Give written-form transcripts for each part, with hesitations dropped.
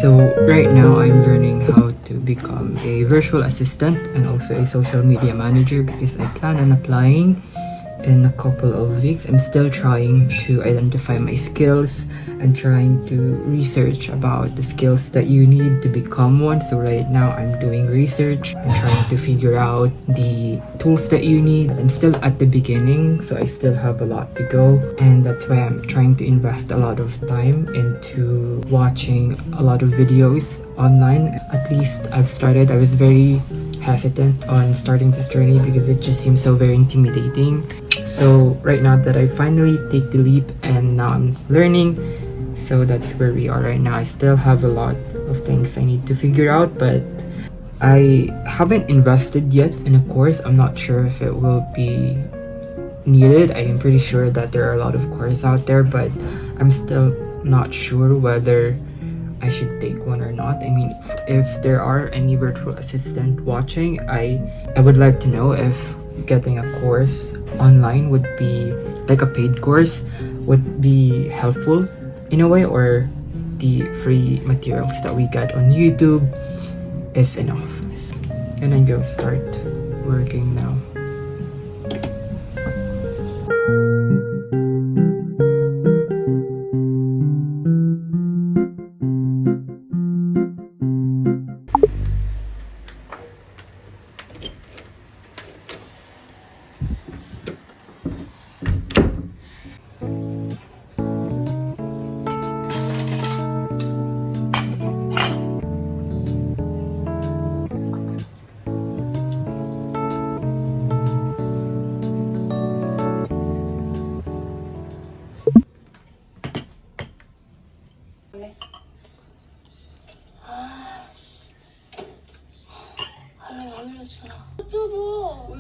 So right now I'm learning how to become a virtual assistant and also a social media manager because I plan on applying in a couple of weeks. I'm still trying to identify my skills and trying to research about the skills that you need to become one. So right now I'm doing research. I'm trying to figure out the tools that you need. I'm still at the beginning, so I still have a lot to go, and that's why I'm trying to invest a lot of time into watching a lot of videos online. At least I've started. I was very hesitant on starting this journey because it just seems so very intimidating. So right now that I finally take the leap and now I'm learning, so that's where we are right now. I still have a lot of things I need to figure out, but I haven't invested yet in a course. I'm not sure if it will be needed. I am pretty sure that there are a lot of courses out there, but I'm still not sure whether I should take one or not. I mean, if there are any virtual assistant watching, I would like to know if getting a course online would be like a paid course would be helpful in a way, or the free materials that we get on YouTube is enough. And I'm gonna start working now.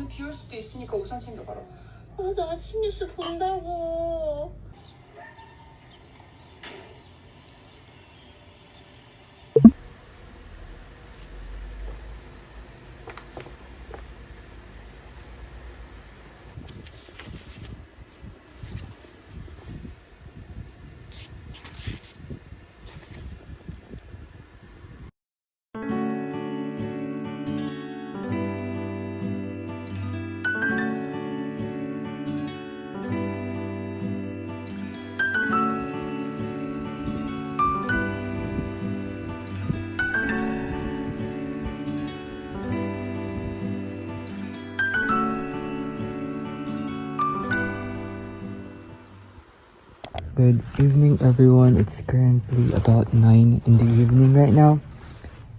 오늘 비 올 수도 있으니까 우산 챙겨가라. 나 아침 뉴스 본다고. Good evening, everyone. It's currently about 9 in the evening right now,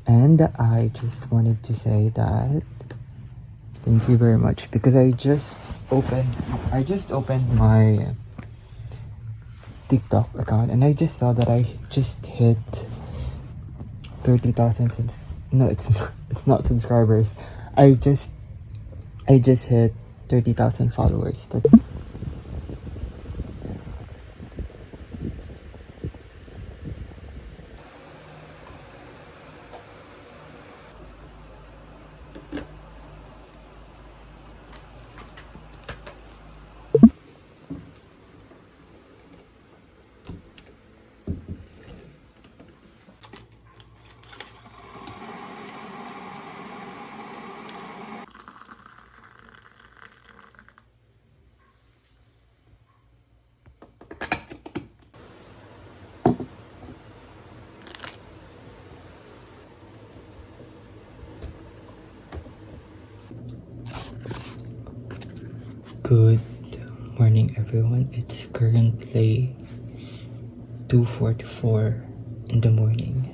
and I just wanted to say that thank you very much because I just opened my TikTok account and I just saw that I just hit 30,000 no, it's not subscribers. I just hit 30,000 followers. Good morning, everyone. It's currently 2:44 in the morning.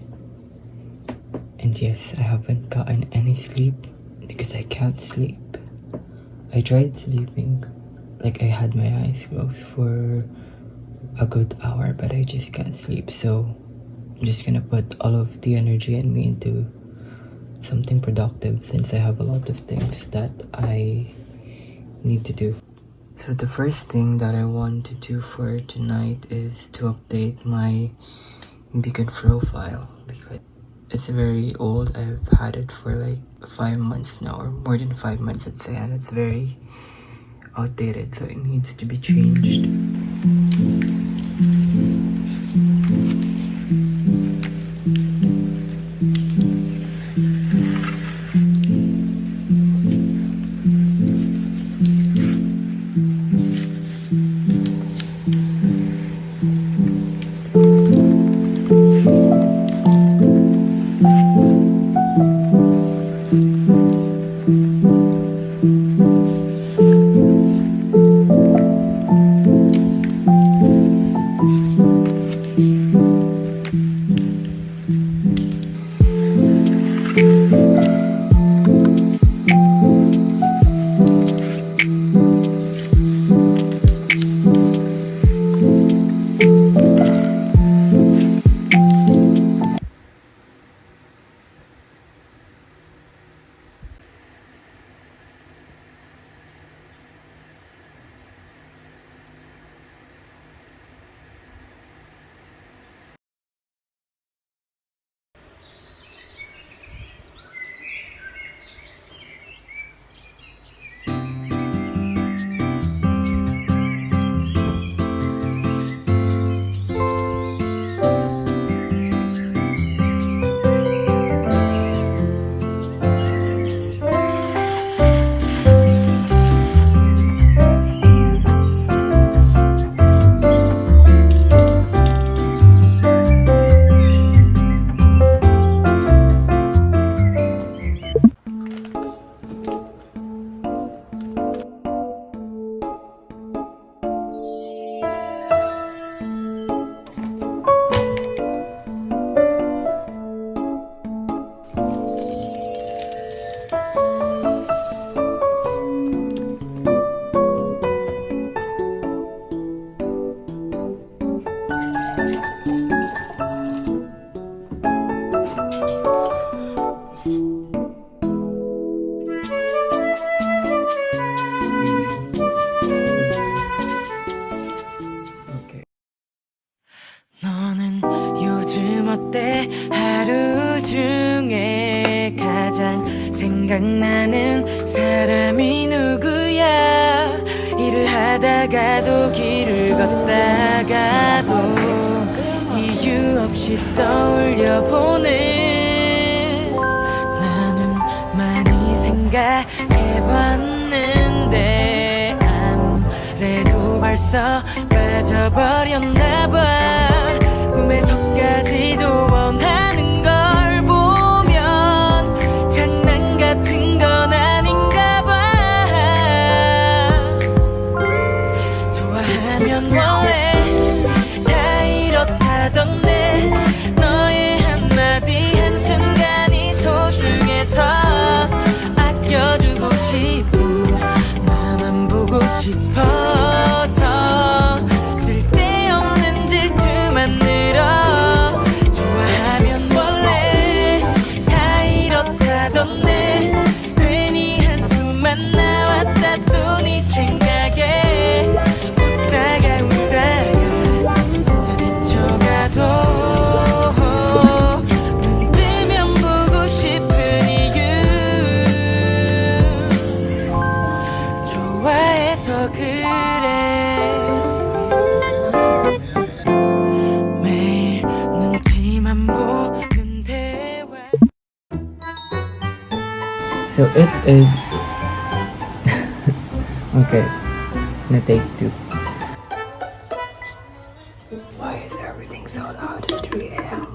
And yes, I haven't gotten any sleep because I can't sleep. I tried sleeping, like I had my eyes closed for a good hour, but I just can't sleep. So I'm just gonna put all of the energy in me into something productive since I have a lot of things that I need to do. So the first thing that I want to do for tonight is to update my Beacon profile because it's very old. I've had it for like 5 months now, or more than 5 months I'd say, and it's very outdated, so it needs to be changed. 하루 중에 가장 생각나는 사람이 누구야. 일을 하다가도 길을 걷다가도 이유 없이 떠올려보는 나는 많이 생각해봤는데 아무래도 벌써 빠져버렸나봐. 꿈에서까지도 원하는 걸 보면 장난 같은 건 아닌가봐. 좋아하면 원래 다 이렇다던데 너의 한마디 한순간이 소중해서 아껴두고 싶고 나만 보고 싶어서 쓸데없는 질투만 늘어. 좋아하면 원래 다 이렇다던데 괜히 한숨만 나왔다 또 네 생각에 웃다가 혼자 지쳐가도 눈 뜨면 보고 싶은 이유 좋아해서 그래. 매일 눈치만 보는 대화. So it is okay. Na take 2. Why is everything so loud at 3 a.m.?